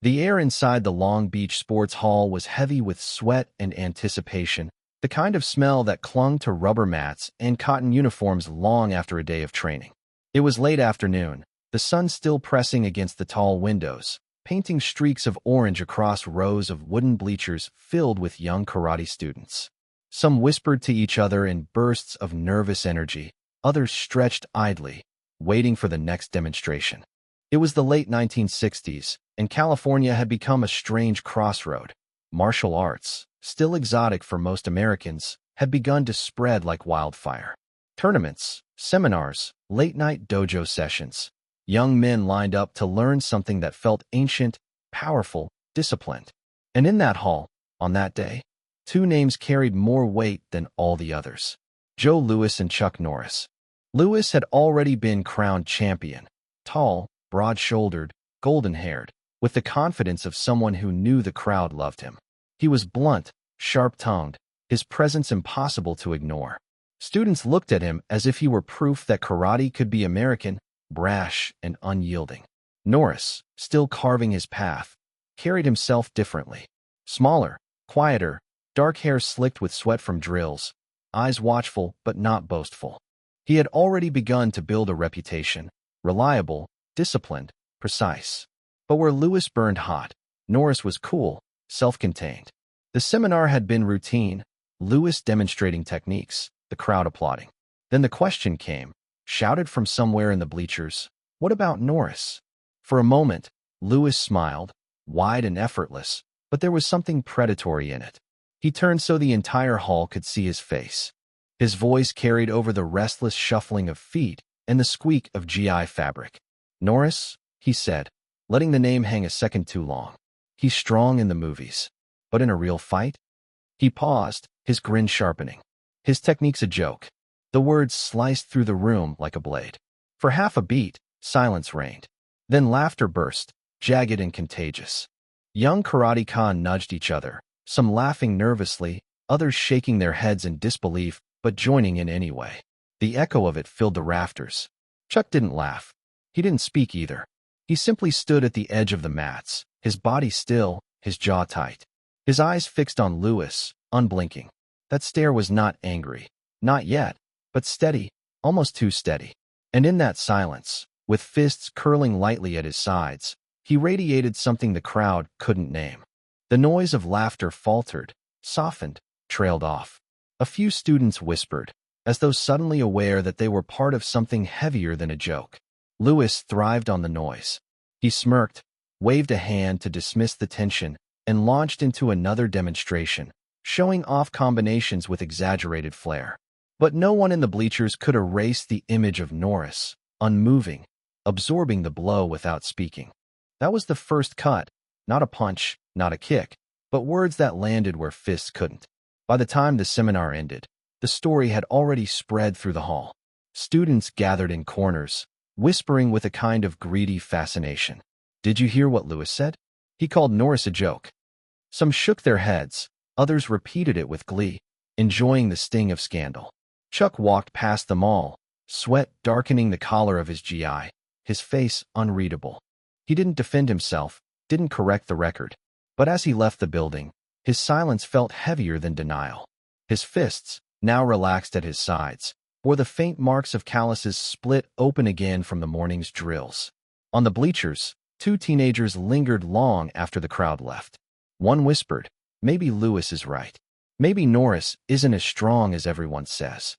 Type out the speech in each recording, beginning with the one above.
The air inside the Long Beach Sports Hall was heavy with sweat and anticipation, the kind of smell that clung to rubber mats and cotton uniforms long after a day of training. It was late afternoon, the sun still pressing against the tall windows, painting streaks of orange across rows of wooden bleachers filled with young karate students. Some whispered to each other in bursts of nervous energy, others stretched idly, waiting for the next demonstration. It was the late 1960s, and California had become a strange crossroad. Martial arts, still exotic for most Americans, had begun to spread like wildfire. Tournaments, seminars, late-night dojo sessions. Young men lined up to learn something that felt ancient, powerful, disciplined. And in that hall, on that day, two names carried more weight than all the others: Joe Louis and Chuck Norris. Louis had already been crowned champion, tall, broad-shouldered, golden-haired, with the confidence of someone who knew the crowd loved him. He was blunt, sharp-tongued, his presence impossible to ignore. Students looked at him as if he were proof that karate could be American, brash, and unyielding. Norris, still carving his path, carried himself differently. Smaller, quieter, dark hair slicked with sweat from drills, eyes watchful but not boastful. He had already begun to build a reputation, reliable, disciplined, precise. But where Louis burned hot, Norris was cool, self-contained. The seminar had been routine, Louis demonstrating techniques, the crowd applauding. Then the question came, shouted from somewhere in the bleachers, "What about Norris?" For a moment, Louis smiled, wide and effortless, but there was something predatory in it. He turned so the entire hall could see his face. His voice carried over the restless shuffling of feet and the squeak of GI fabric. "Norris," he said, letting the name hang a second too long. "He's strong in the movies. But in a real fight?" He paused, his grin sharpening. "His technique's a joke." The words sliced through the room like a blade. For half a beat, silence reigned. Then laughter burst, jagged and contagious. Young karateka nudged each other, some laughing nervously, others shaking their heads in disbelief, but joining in anyway. The echo of it filled the rafters. Chuck didn't laugh. He didn't speak either. He simply stood at the edge of the mats, his body still, his jaw tight. His eyes fixed on Louis, unblinking. That stare was not angry. Not yet, but steady, almost too steady. And in that silence, with fists curling lightly at his sides, he radiated something the crowd couldn't name. The noise of laughter faltered, softened, trailed off. A few students whispered, as though suddenly aware that they were part of something heavier than a joke. Louis thrived on the noise. He smirked, waved a hand to dismiss the tension, and launched into another demonstration, showing off combinations with exaggerated flair. But no one in the bleachers could erase the image of Norris, unmoving, absorbing the blow without speaking. That was the first cut, not a punch, not a kick, but words that landed where fists couldn't. By the time the seminar ended, the story had already spread through the hall. Students gathered in corners, whispering with a kind of greedy fascination. "Did you hear what Louis said? He called Norris a joke." Some shook their heads, others repeated it with glee, enjoying the sting of scandal. Chuck walked past them all, sweat darkening the collar of his GI, his face unreadable. He didn't defend himself, didn't correct the record. But as he left the building, his silence felt heavier than denial. His fists, now relaxed at his sides, bore the faint marks of calluses split open again from the morning's drills. On the bleachers, two teenagers lingered long after the crowd left. One whispered, "Maybe Louis is right. Maybe Norris isn't as strong as everyone says."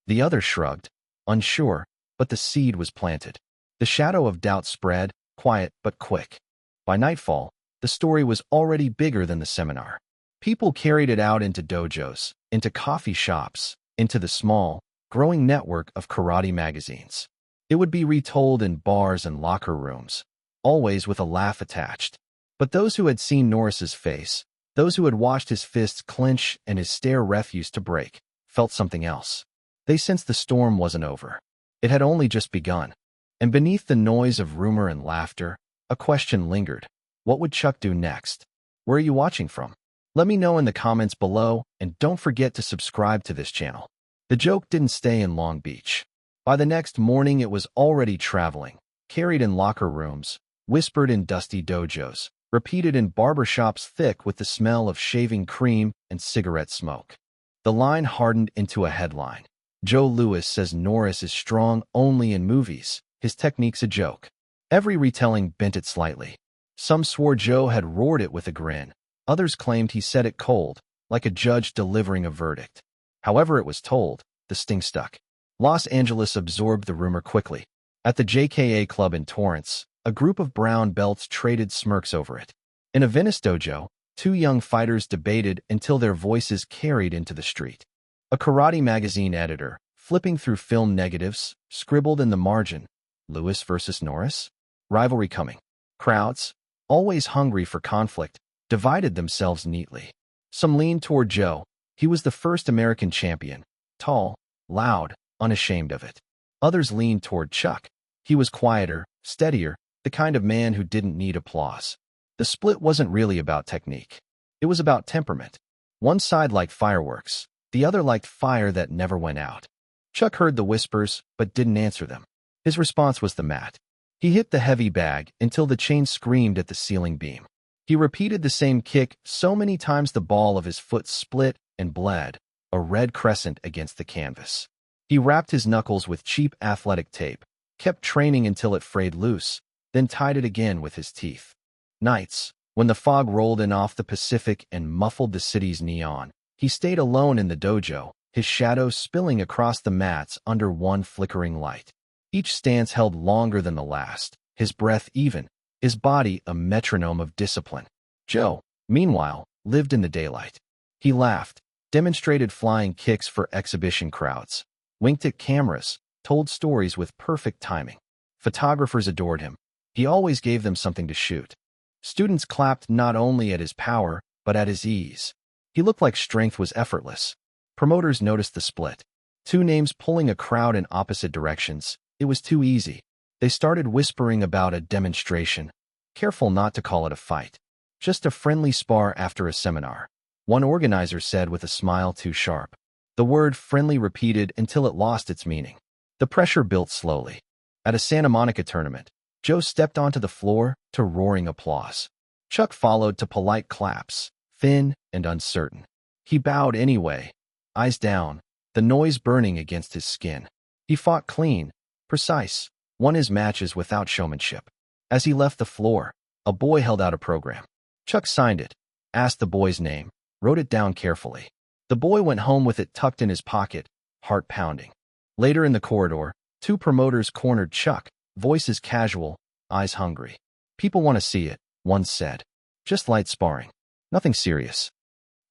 The other shrugged, unsure, but the seed was planted. The shadow of doubt spread, quiet but quick. By nightfall, the story was already bigger than the seminar. People carried it out into dojos, into coffee shops, into the small, growing network of karate magazines. It would be retold in bars and locker rooms, always with a laugh attached. But those who had seen Norris's face, those who had watched his fists clench and his stare refuse to break, felt something else. They sensed the storm wasn't over. It had only just begun. And beneath the noise of rumor and laughter, a question lingered. What would Chuck do next? Where are you watching from? Let me know in the comments below, and don't forget to subscribe to this channel. The joke didn't stay in Long Beach. By the next morning it was already traveling, carried in locker rooms, whispered in dusty dojos, repeated in barbershops thick with the smell of shaving cream and cigarette smoke. The line hardened into a headline. Joe Louis says Norris is strong only in movies. His technique's a joke. Every retelling bent it slightly. Some swore Joe had roared it with a grin. Others claimed he said it cold, like a judge delivering a verdict. However it was told, the sting stuck. Los Angeles absorbed the rumor quickly. At the JKA club in Torrance, a group of brown belts traded smirks over it. In a Venice dojo, two young fighters debated until their voices carried into the street. A karate magazine editor, flipping through film negatives, scribbled in the margin, "Louis versus Norris? Rivalry coming." Crowds, always hungry for conflict, divided themselves neatly. Some leaned toward Joe. He was the first American champion, tall, loud, unashamed of it. Others leaned toward Chuck. He was quieter, steadier, the kind of man who didn't need applause. The split wasn't really about technique. It was about temperament. One side liked fireworks. The other liked fire that never went out. Chuck heard the whispers, but didn't answer them. His response was the mat. He hit the heavy bag until the chain screamed at the ceiling beam. He repeated the same kick so many times the ball of his foot split and bled, a red crescent against the canvas. He wrapped his knuckles with cheap athletic tape, kept training until it frayed loose, then tied it again with his teeth. Nights, when the fog rolled in off the Pacific and muffled the city's neon, he stayed alone in the dojo, his shadow spilling across the mats under one flickering light. Each stance held longer than the last, his breath even, his body a metronome of discipline. Joe, meanwhile, lived in the daylight. He laughed, demonstrated flying kicks for exhibition crowds, winked at cameras, told stories with perfect timing. Photographers adored him. He always gave them something to shoot. Students clapped not only at his power, but at his ease. He looked like strength was effortless. Promoters noticed the split. Two names pulling a crowd in opposite directions. It was too easy. They started whispering about a demonstration, careful not to call it a fight. Just a friendly spar after a seminar. One organizer said with a smile too sharp. The word friendly repeated until it lost its meaning. The pressure built slowly. At a Santa Monica tournament, Joe stepped onto the floor to roaring applause. Chuck followed to polite claps, thin and uncertain. He bowed anyway, eyes down, the noise burning against his skin. He fought clean, precise, won his matches without showmanship. As he left the floor, a boy held out a program. Chuck signed it, asked the boy's name, wrote it down carefully. The boy went home with it tucked in his pocket, heart pounding. Later in the corridor, two promoters cornered Chuck, voices casual, eyes hungry. "People want to see it," one said. "Just light sparring. Nothing serious."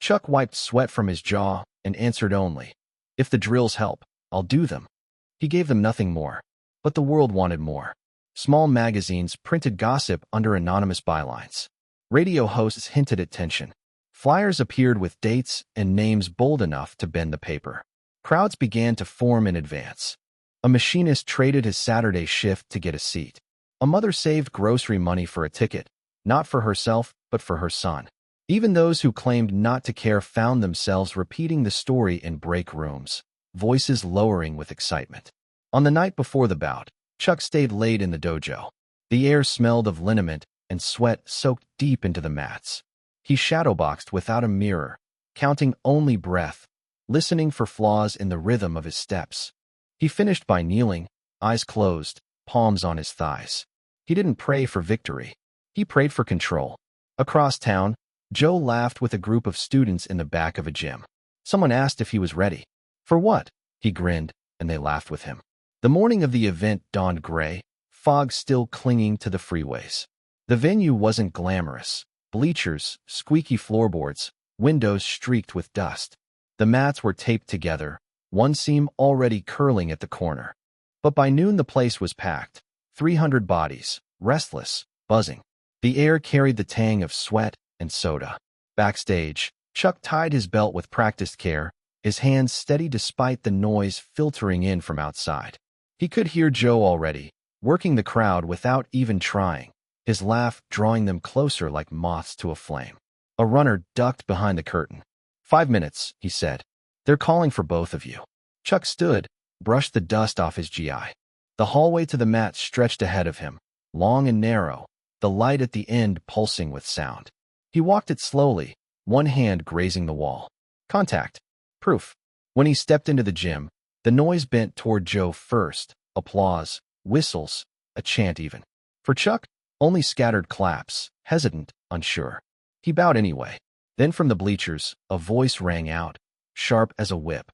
Chuck wiped sweat from his jaw and answered only, "If the drills help, I'll do them." He gave them nothing more. But the world wanted more. Small magazines printed gossip under anonymous bylines. Radio hosts hinted at tension. Flyers appeared with dates and names bold enough to bend the paper. Crowds began to form in advance. A machinist traded his Saturday shift to get a seat. A mother saved grocery money for a ticket, not for herself, but for her son. Even those who claimed not to care found themselves repeating the story in break rooms, voices lowering with excitement. On the night before the bout, Chuck stayed late in the dojo. The air smelled of liniment, and sweat soaked deep into the mats. He shadowboxed without a mirror, counting only breath, listening for flaws in the rhythm of his steps. He finished by kneeling, eyes closed, palms on his thighs. He didn't pray for victory. He prayed for control. Across town, Joe laughed with a group of students in the back of a gym. Someone asked if he was ready. "For what?" He grinned, and they laughed with him. The morning of the event dawned gray, fog still clinging to the freeways. The venue wasn't glamorous. Bleachers, squeaky floorboards, windows streaked with dust. The mats were taped together, one seam already curling at the corner. But by noon the place was packed. 300 bodies, restless, buzzing. The air carried the tang of sweat and soda. Backstage, Chuck tied his belt with practiced care, his hands steady despite the noise filtering in from outside. He could hear Joe already, working the crowd without even trying, his laugh drawing them closer like moths to a flame. A runner ducked behind the curtain. 5 minutes, he said. "They're calling for both of you." Chuck stood, brushed the dust off his GI. The hallway to the mat stretched ahead of him, long and narrow, the light at the end pulsing with sound. He walked it slowly, one hand grazing the wall. Contact. Proof. When he stepped into the gym, the noise bent toward Joe first. Applause, whistles, a chant even. For Chuck, only scattered claps, hesitant, unsure. He bowed anyway. Then from the bleachers, a voice rang out, sharp as a whip.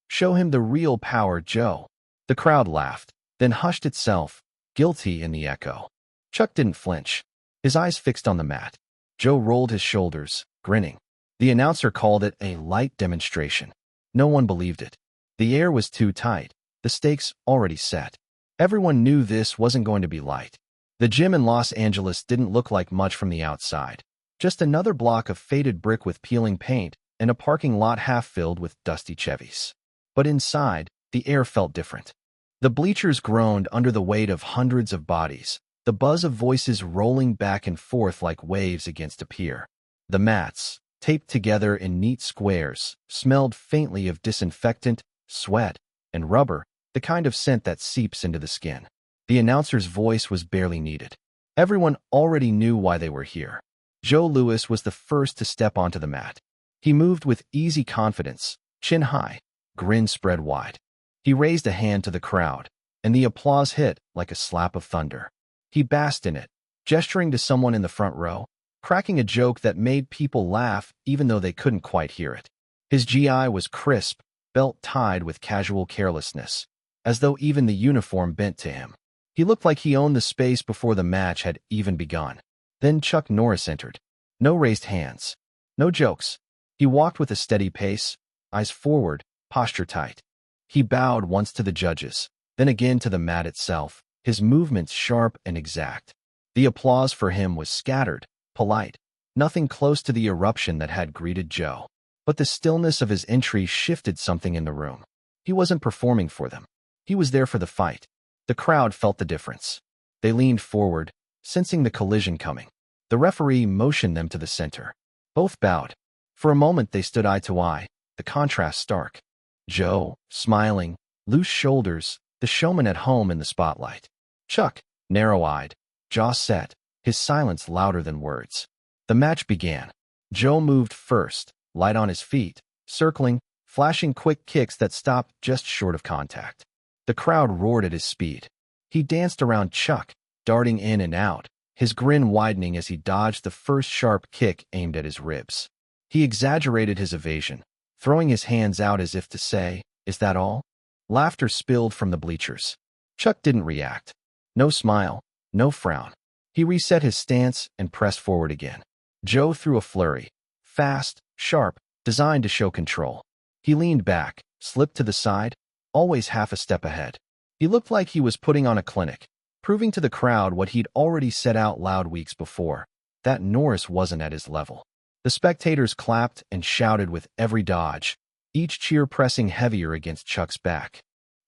Show him the real power, Joe. The crowd laughed, then hushed itself, guilty in the echo. Chuck didn't flinch, his eyes fixed on the mat. Joe rolled his shoulders, grinning. The announcer called it a light demonstration. No one believed it. The air was too tight, the stakes already set. Everyone knew this wasn't going to be light. The gym in Los Angeles didn't look like much from the outside. Just another block of faded brick with peeling paint and a parking lot half filled with dusty Chevys. But inside, the air felt different. The bleachers groaned under the weight of hundreds of bodies, the buzz of voices rolling back and forth like waves against a pier. The mats, taped together in neat squares, smelled faintly of disinfectant, sweat, and rubber, the kind of scent that seeps into the skin. The announcer's voice was barely needed. Everyone already knew why they were here. Joe Louis was the first to step onto the mat. He moved with easy confidence, chin high, grin spread wide. He raised a hand to the crowd, and the applause hit like a slap of thunder. He basked in it, gesturing to someone in the front row, cracking a joke that made people laugh even though they couldn't quite hear it. His GI was crisp, belt tied with casual carelessness, as though even the uniform bent to him. He looked like he owned the space before the match had even begun. Then Chuck Norris entered. No raised hands. No jokes. He walked with a steady pace, eyes forward, posture tight. He bowed once to the judges, then again to the mat itself, his movements sharp and exact. The applause for him was scattered, polite, nothing close to the eruption that had greeted Joe. But the stillness of his entry shifted something in the room. He wasn't performing for them. He was there for the fight. The crowd felt the difference. They leaned forward, sensing the collision coming. The referee motioned them to the center. Both bowed. For a moment they stood eye to eye, the contrast stark. Joe, smiling, loose shoulders, the showman at home in the spotlight. Chuck, narrow-eyed, jaw set, his silence louder than words. The match began. Joe moved first, light on his feet, circling, flashing quick kicks that stopped just short of contact. The crowd roared at his speed. He danced around Chuck, darting in and out, his grin widening as he dodged the first sharp kick aimed at his ribs. He exaggerated his evasion, throwing his hands out as if to say, "Is that all?" Laughter spilled from the bleachers. Chuck didn't react. No smile, no frown. He reset his stance and pressed forward again. Joe threw a flurry, fast, sharp, designed to show control. He leaned back, slipped to the side, always half a step ahead. He looked like he was putting on a clinic, proving to the crowd what he'd already said out loud weeks before, that Norris wasn't at his level. The spectators clapped and shouted with every dodge, each cheer pressing heavier against Chuck's back.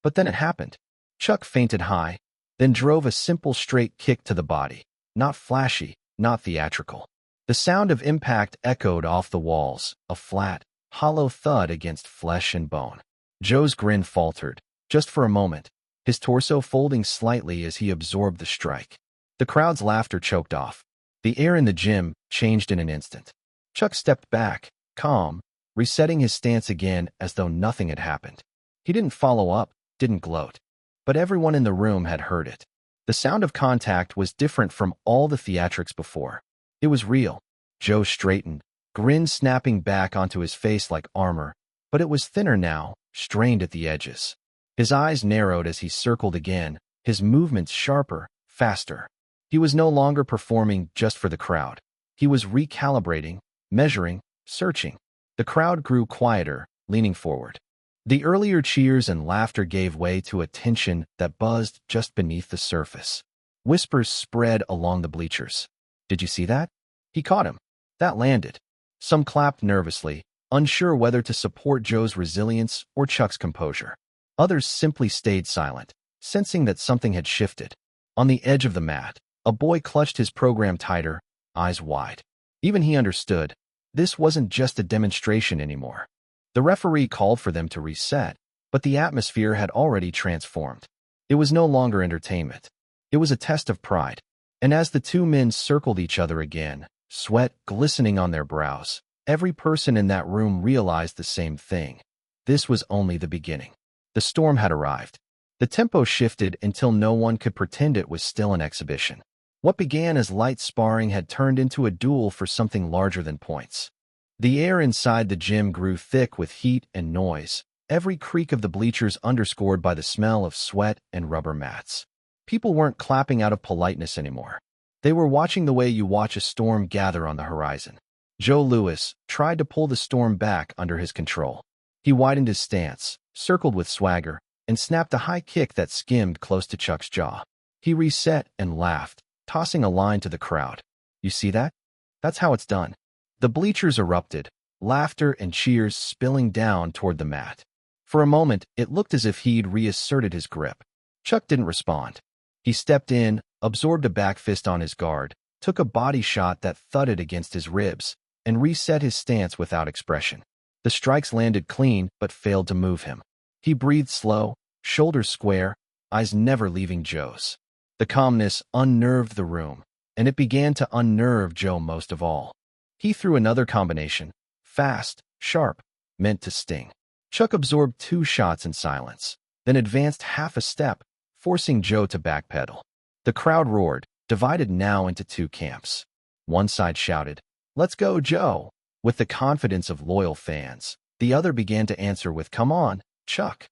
But then it happened. Chuck feinted high, then drove a simple straight kick to the body, not flashy, not theatrical. The sound of impact echoed off the walls, a flat, hollow thud against flesh and bone. Joe's grin faltered, just for a moment, his torso folding slightly as he absorbed the strike. The crowd's laughter choked off. The air in the gym changed in an instant. Chuck stepped back, calm, resetting his stance again as though nothing had happened. He didn't follow up, didn't gloat. But everyone in the room had heard it. The sound of contact was different from all the theatrics before. It was real. Joe straightened, grin snapping back onto his face like armor, but it was thinner now, strained at the edges. His eyes narrowed as he circled again, his movements sharper, faster. He was no longer performing just for the crowd. He was recalibrating, measuring, searching. The crowd grew quieter, leaning forward. The earlier cheers and laughter gave way to a tension that buzzed just beneath the surface. Whispers spread along the bleachers. "Did you see that?" He caught him. That landed. Some clapped nervously, unsure whether to support Joe's resilience or Chuck's composure. Others simply stayed silent, sensing that something had shifted. On the edge of the mat, a boy clutched his program tighter, eyes wide. Even he understood. This wasn't just a demonstration anymore. The referee called for them to reset, but the atmosphere had already transformed. It was no longer entertainment. It was a test of pride. And as the two men circled each other again, sweat glistening on their brows, every person in that room realized the same thing. This was only the beginning. The storm had arrived. The tempo shifted until no one could pretend it was still an exhibition. What began as light sparring had turned into a duel for something larger than points. The air inside the gym grew thick with heat and noise, every creak of the bleachers underscored by the smell of sweat and rubber mats. People weren't clapping out of politeness anymore. They were watching the way you watch a storm gather on the horizon. Joe Louis tried to pull the storm back under his control. He widened his stance, circled with swagger, and snapped a high kick that skimmed close to Chuck's jaw. He reset and laughed, tossing a line to the crowd. "You see that? That's how it's done." The bleachers erupted, laughter and cheers spilling down toward the mat. For a moment, it looked as if he'd reasserted his grip. Chuck didn't respond. He stepped in, absorbed a back fist on his guard, took a body shot that thudded against his ribs, and reset his stance without expression. The strikes landed clean but failed to move him. He breathed slow, shoulders square, eyes never leaving Joe's. The calmness unnerved the room, and it began to unnerve Joe most of all. He threw another combination, fast, sharp, meant to sting. Chuck absorbed 2 shots in silence, then advanced half a step, forcing Joe to backpedal. The crowd roared, divided now into 2 camps. One side shouted, "Let's go, Joe!" with the confidence of loyal fans. The other began to answer with, "Come on, Chuck."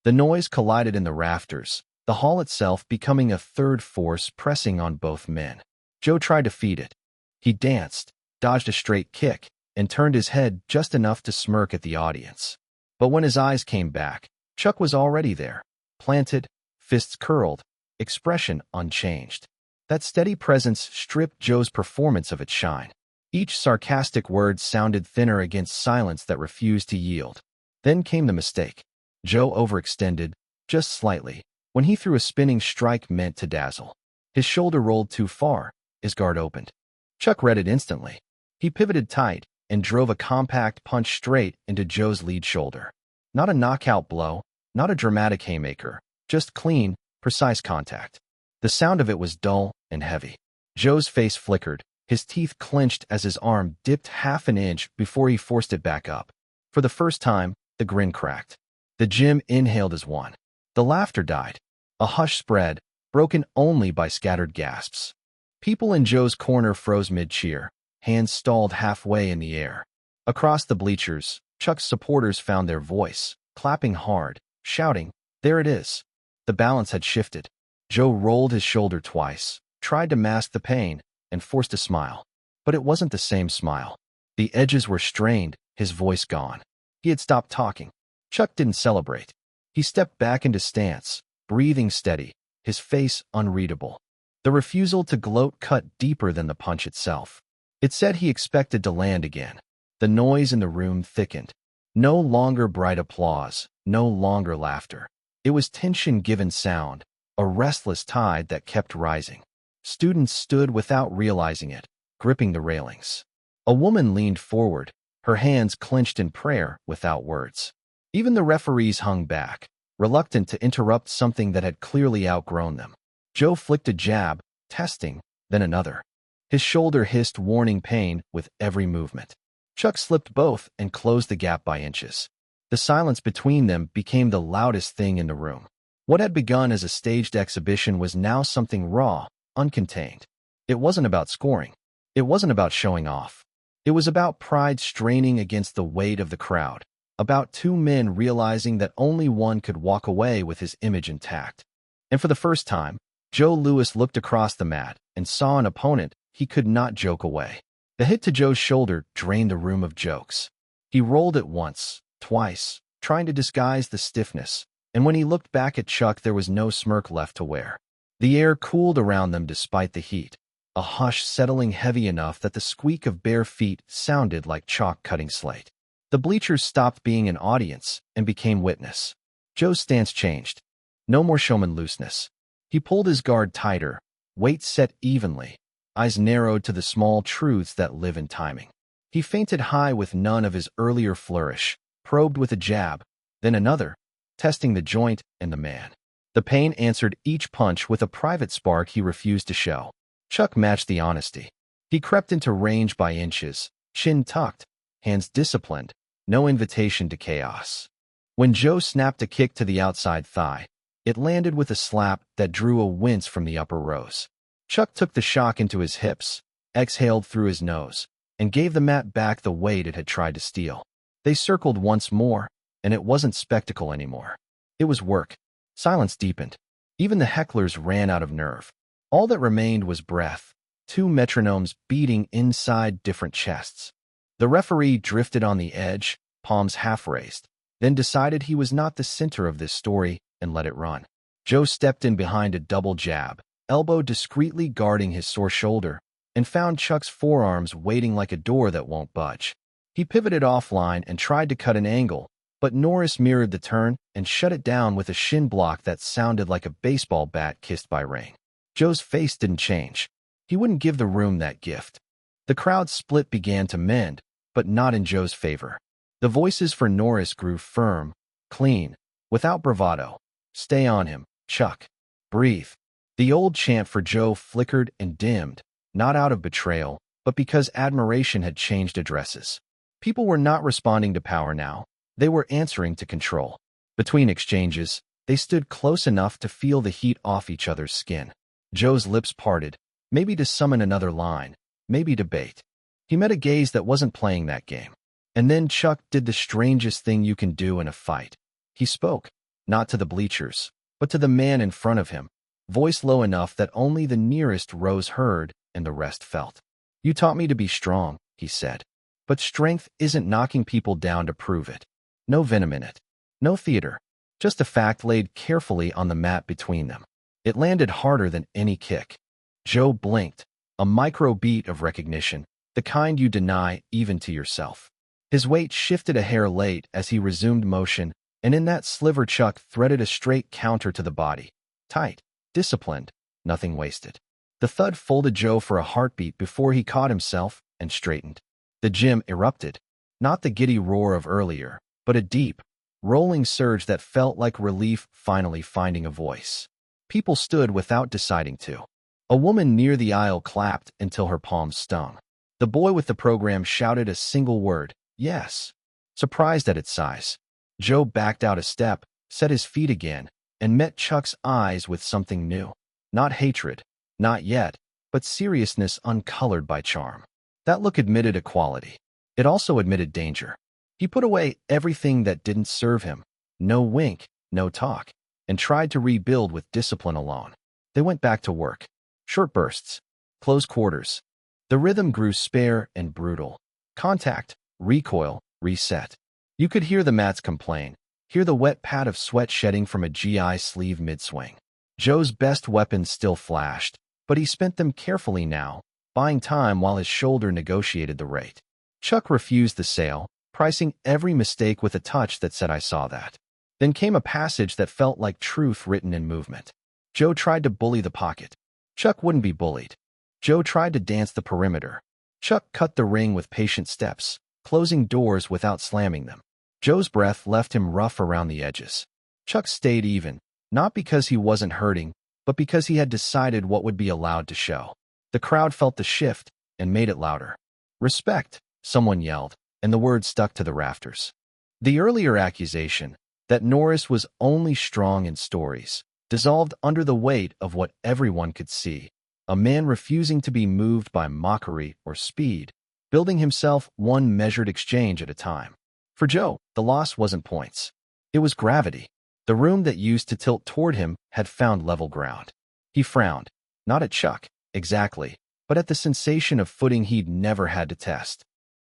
The noise collided in the rafters, the hall itself becoming a third force pressing on both men. Joe tried to feed it. He danced, dodged a straight kick, and turned his head just enough to smirk at the audience. But when his eyes came back, Chuck was already there, planted, fists curled, expression unchanged. That steady presence stripped Joe's performance of its shine. Each sarcastic word sounded thinner against silence that refused to yield. Then came the mistake. Joe overextended, just slightly, when he threw a spinning strike meant to dazzle. His shoulder rolled too far, his guard opened. Chuck read it instantly. He pivoted tight and drove a compact punch straight into Joe's lead shoulder. Not a knockout blow, not a dramatic haymaker, just clean, precise contact. The sound of it was dull and heavy. Joe's face flickered, his teeth clenched as his arm dipped half an inch before he forced it back up. For the first time, the grin cracked. The gym inhaled as one. The laughter died. A hush spread, broken only by scattered gasps. People in Joe's corner froze mid-cheer, hands stalled halfway in the air. Across the bleachers, Chuck's supporters found their voice, clapping hard, shouting, "There it is." The balance had shifted. Joe rolled his shoulder twice, tried to mask the pain, and forced a smile. But it wasn't the same smile. The edges were strained, his voice gone. He had stopped talking. Chuck didn't celebrate. He stepped back into stance, breathing steady, his face unreadable. The refusal to gloat cut deeper than the punch itself. It said he expected to land again. The noise in the room thickened. No longer bright applause, no longer laughter. It was tension given sound, a restless tide that kept rising. Students stood without realizing it, gripping the railings. A woman leaned forward, her hands clenched in prayer without words. Even the referees hung back, reluctant to interrupt something that had clearly outgrown them. Joe flicked a jab, testing, then another. His shoulder hissed warning pain with every movement. Chuck slipped both and closed the gap by inches. The silence between them became the loudest thing in the room. What had begun as a staged exhibition was now something raw, uncontained. It wasn't about scoring. It wasn't about showing off. It was about pride straining against the weight of the crowd, about 2 men realizing that only one could walk away with his image intact. And for the first time, Joe Louis looked across the mat and saw an opponent he could not joke away. The hit to Joe's shoulder drained the room of jokes. He rolled it once, twice, trying to disguise the stiffness, and when he looked back at Chuck there was no smirk left to wear. The air cooled around them despite the heat, a hush settling heavy enough that the squeak of bare feet sounded like chalk cutting slate. The bleachers stopped being an audience and became witness. Joe's stance changed. No more showman looseness. He pulled his guard tighter, weight set evenly, eyes narrowed to the small truths that live in timing. He feinted high with none of his earlier flourish, probed with a jab, then another, testing the joint and the man. The pain answered each punch with a private spark he refused to show. Chuck matched the honesty. He crept into range by inches, chin tucked, hands disciplined, no invitation to chaos. When Joe snapped a kick to the outside thigh, it landed with a slap that drew a wince from the upper rows. Chuck took the shock into his hips, exhaled through his nose, and gave the mat back the weight it had tried to steal. They circled once more, and it wasn't spectacle anymore. It was work. Silence deepened. Even the hecklers ran out of nerve. All that remained was breath, two metronomes beating inside different chests. The referee drifted on the edge, palms half-raised, then decided he was not the center of this story and let it run. Joe stepped in behind a double jab, elbow discreetly guarding his sore shoulder, and found Chuck's forearms waiting like a door that won't budge. He pivoted offline and tried to cut an angle, but Norris mirrored the turn and shut it down with a shin block that sounded like a baseball bat kissed by rain. Joe's face didn't change. He wouldn't give the room that gift. The crowd's split began to mend, but not in Joe's favor. The voices for Norris grew firm, clean, without bravado. Stay on him, Chuck. Breathe. The old chant for Joe flickered and dimmed, not out of betrayal, but because admiration had changed addresses. People were not responding to power now. They were answering to control. Between exchanges, they stood close enough to feel the heat off each other's skin. Joe's lips parted, maybe to summon another line, maybe to bait. He met a gaze that wasn't playing that game. And then Chuck did the strangest thing you can do in a fight. He spoke, not to the bleachers, but to the man in front of him, voice low enough that only the nearest rows heard and the rest felt. You taught me to be strong, he said. But strength isn't knocking people down to prove it. No venom in it. No theater. Just a fact laid carefully on the mat between them. It landed harder than any kick. Joe blinked, a micro beat of recognition, the kind you deny even to yourself. His weight shifted a hair late as he resumed motion, and in that sliver Chuck threaded a straight counter to the body. Tight, disciplined, nothing wasted. The thud folded Joe for a heartbeat before he caught himself and straightened. The gym erupted, not the giddy roar of earlier, but a deep, rolling surge that felt like relief finally finding a voice. People stood without deciding to. A woman near the aisle clapped until her palms stung. The boy with the program shouted a single word, yes. Surprised at its size, Joe backed out a step, set his feet again, and met Chuck's eyes with something new. Not hatred, not yet, but seriousness uncolored by charm. That look admitted equality. It also admitted danger. He put away everything that didn't serve him, no wink, no talk, and tried to rebuild with discipline alone. They went back to work. Short bursts, close quarters. The rhythm grew spare and brutal. Contact, recoil, reset. You could hear the mats complain, hear the wet pad of sweat shedding from a GI sleeve mid-swing. Joe's best weapons still flashed, but he spent them carefully now, buying time while his shoulder negotiated the rate. Chuck refused the sale, pricing every mistake with a touch that said I saw that. Then came a passage that felt like truth written in movement. Joe tried to bully the pocket. Chuck wouldn't be bullied. Joe tried to dance the perimeter. Chuck cut the ring with patient steps, closing doors without slamming them. Joe's breath left him rough around the edges. Chuck stayed even, not because he wasn't hurting, but because he had decided what would be allowed to show. The crowd felt the shift and made it louder. Respect, someone yelled, and the word stuck to the rafters. The earlier accusation, that Norris was only strong in stories, dissolved under the weight of what everyone could see. A man refusing to be moved by mockery or speed, building himself one measured exchange at a time. For Joe, the loss wasn't points. It was gravity. The room that used to tilt toward him had found level ground. He frowned, not at Chuck, exactly, but at the sensation of footing he'd never had to test.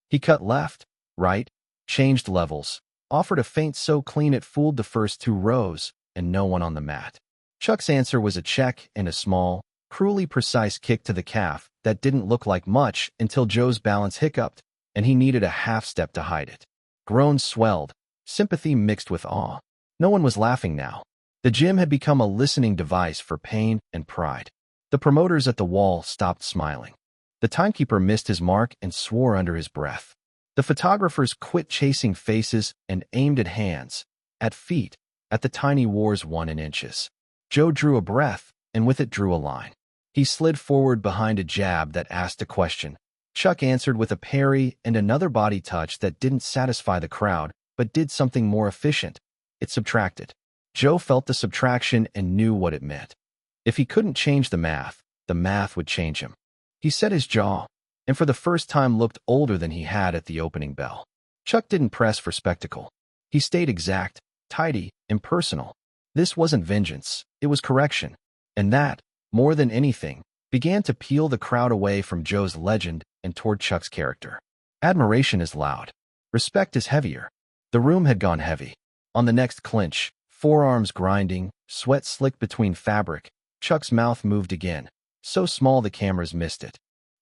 He cut left, right, changed levels, offered a feint so clean it fooled the first two rows, and no one on the mat. Chuck's answer was a check and a small, cruelly precise kick to the calf that didn't look like much until Joe's balance hiccuped, and he needed a half-step to hide it. Groans swelled, sympathy mixed with awe. No one was laughing now. The gym had become a listening device for pain and pride. The promoters at the wall stopped smiling. The timekeeper missed his mark and swore under his breath. The photographers quit chasing faces and aimed at hands, at feet, at the tiny wars won in inches. Joe drew a breath, and with it drew a line. He slid forward behind a jab that asked a question. Chuck answered with a parry and another body touch that didn't satisfy the crowd, but did something more efficient. It subtracted. Joe felt the subtraction and knew what it meant. If he couldn't change the math would change him. He set his jaw, and for the first time looked older than he had at the opening bell. Chuck didn't press for spectacle. He stayed exact, tidy, impersonal. This wasn't vengeance, it was correction. And that, more than anything, began to peel the crowd away from Joe's legend and toward Chuck's character. Admiration is loud. Respect is heavier. The room had gone heavy. On the next clinch, forearms grinding, sweat slicked between fabric, Chuck's mouth moved again, so small the cameras missed it.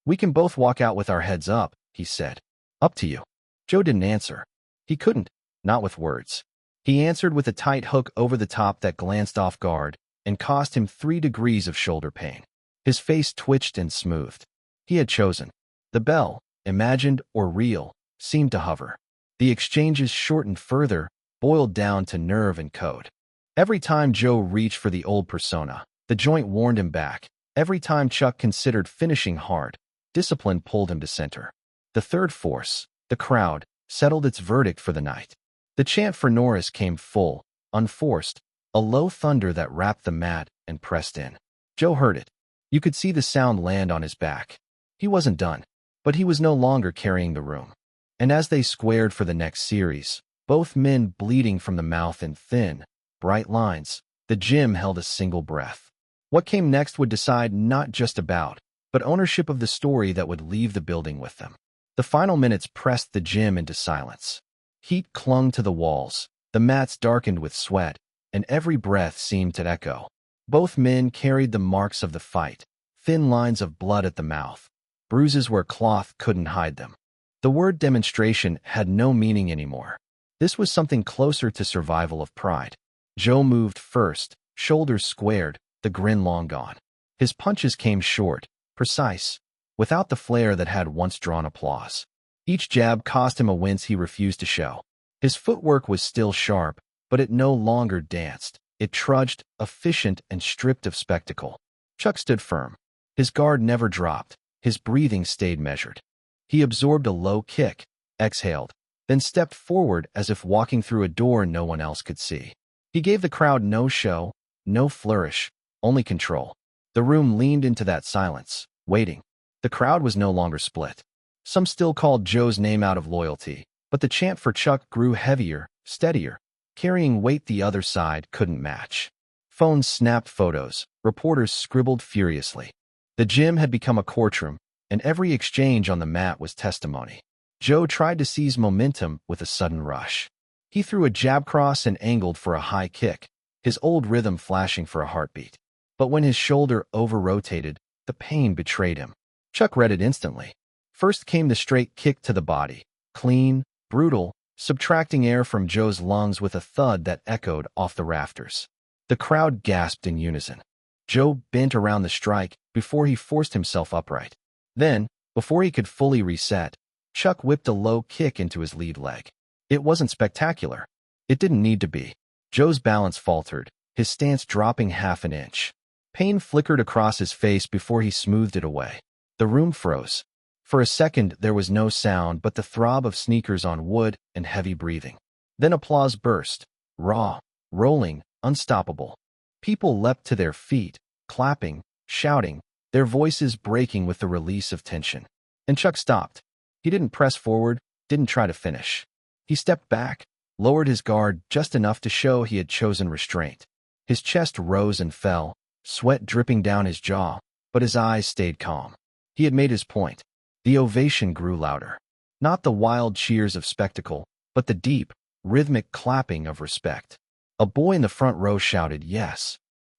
"We can both walk out with our heads up," he said. "Up to you." Joe didn't answer. He couldn't, not with words. He answered with a tight hook over the top that glanced off guard and cost him 3 degrees of shoulder pain. His face twitched and smoothed. He had chosen. The bell, imagined or real, seemed to hover. The exchanges shortened further, boiled down to nerve and code. Every time Joe reached for the old persona, the joint warned him back. Every time Chuck considered finishing hard, discipline pulled him to center. The third force, the crowd, settled its verdict for the night. The chant for Norris came full, unforced, a low thunder that rapped the mat and pressed in. Joe heard it. You could see the sound land on his back. He wasn't done, but he was no longer carrying the room. And as they squared for the next series, both men bleeding from the mouth in thin, bright lines, the gym held a single breath. What came next would decide not just about, but ownership of the story that would leave the building with them. The final minutes pressed the gym into silence. Heat clung to the walls, the mats darkened with sweat, and every breath seemed to echo. Both men carried the marks of the fight, thin lines of blood at the mouth, bruises where cloth couldn't hide them. The word demonstration had no meaning anymore. This was something closer to survival of pride. Joe moved first, shoulders squared, the grin long gone. His punches came short, precise, without the flair that had once drawn applause. Each jab cost him a wince he refused to show. His footwork was still sharp, but it no longer danced. It trudged, efficient and stripped of spectacle. Chuck stood firm. His guard never dropped. His breathing stayed measured. He absorbed a low kick, exhaled, then stepped forward as if walking through a door no one else could see. He gave the crowd no show, no flourish, only control. The room leaned into that silence, waiting. The crowd was no longer split. Some still called Joe's name out of loyalty, but the chant for Chuck grew heavier, steadier, carrying weight the other side couldn't match. Phones snapped photos, reporters scribbled furiously. The gym had become a courtroom, and every exchange on the mat was testimony. Joe tried to seize momentum with a sudden rush. He threw a jab cross and angled for a high kick, his old rhythm flashing for a heartbeat. But when his shoulder over-rotated, the pain betrayed him. Chuck read it instantly. First came the straight kick to the body, clean, brutal, subtracting air from Joe's lungs with a thud that echoed off the rafters. The crowd gasped in unison. Joe bent around the strike before he forced himself upright. Then, before he could fully reset, Chuck whipped a low kick into his lead leg. It wasn't spectacular. It didn't need to be. Joe's balance faltered, his stance dropping half an inch. Pain flickered across his face before he smoothed it away. The room froze. For a second, there was no sound but the throb of sneakers on wood and heavy breathing. Then applause burst, raw, rolling, unstoppable. People leapt to their feet, clapping, shouting, their voices breaking with the release of tension. And Chuck stopped. He didn't press forward, didn't try to finish. He stepped back, lowered his guard just enough to show he had chosen restraint. His chest rose and fell, sweat dripping down his jaw, but his eyes stayed calm. He had made his point. The ovation grew louder. Not the wild cheers of spectacle, but the deep, rhythmic clapping of respect. A boy in the front row shouted yes,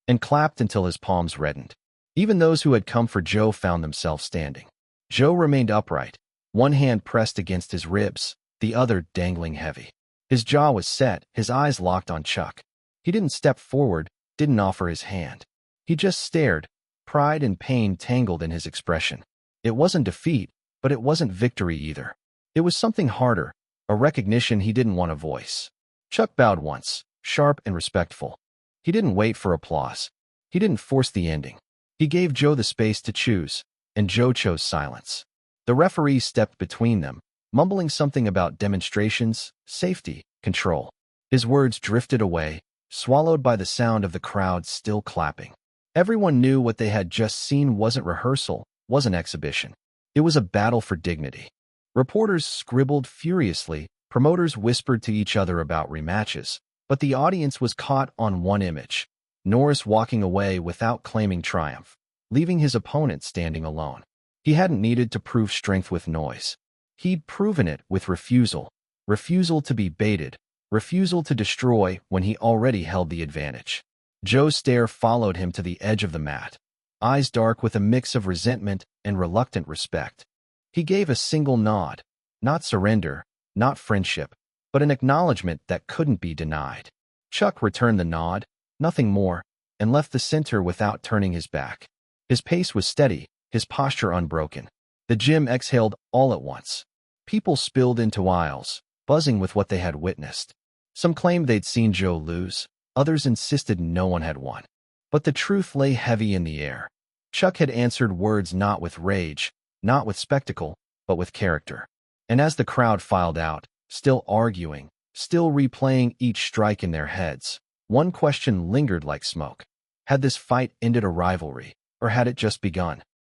and clapped until his palms reddened. Even those who had come for Joe found themselves standing. Joe remained upright, one hand pressed against his ribs, the other dangling heavy. His jaw was set, his eyes locked on Chuck. He didn't step forward, didn't offer his hand. He just stared, pride and pain tangled in his expression. It wasn't defeat, but it wasn't victory either. It was something harder, a recognition he didn't want to voice. Chuck bowed once, sharp and respectful. He didn't wait for applause. He didn't force the ending. He gave Joe the space to choose, and Joe chose silence. The referee stepped between them, mumbling something about demonstrations, safety, control. His words drifted away, swallowed by the sound of the crowd still clapping. Everyone knew what they had just seen wasn't rehearsal, wasn't exhibition. It was a battle for dignity. Reporters scribbled furiously, promoters whispered to each other about rematches, but the audience was caught on one image: Norris walking away without claiming triumph, leaving his opponent standing alone. He hadn't needed to prove strength with noise. He'd proven it with refusal. Refusal to be baited. Refusal to destroy when he already held the advantage. Joe's stare followed him to the edge of the mat, eyes dark with a mix of resentment and reluctant respect. He gave a single nod, not surrender, not friendship, but an acknowledgement that couldn't be denied. Chuck returned the nod, nothing more, and left the center without turning his back. His pace was steady, his posture unbroken. The gym exhaled all at once. People spilled into aisles, buzzing with what they had witnessed. Some claimed they'd seen Joe lose, others insisted no one had won. But the truth lay heavy in the air. Chuck had answered words not with rage, not with spectacle, but with character. And as the crowd filed out, still arguing, still replaying each strike in their heads, one question lingered like smoke. Had this fight ended a rivalry, or had it just begun?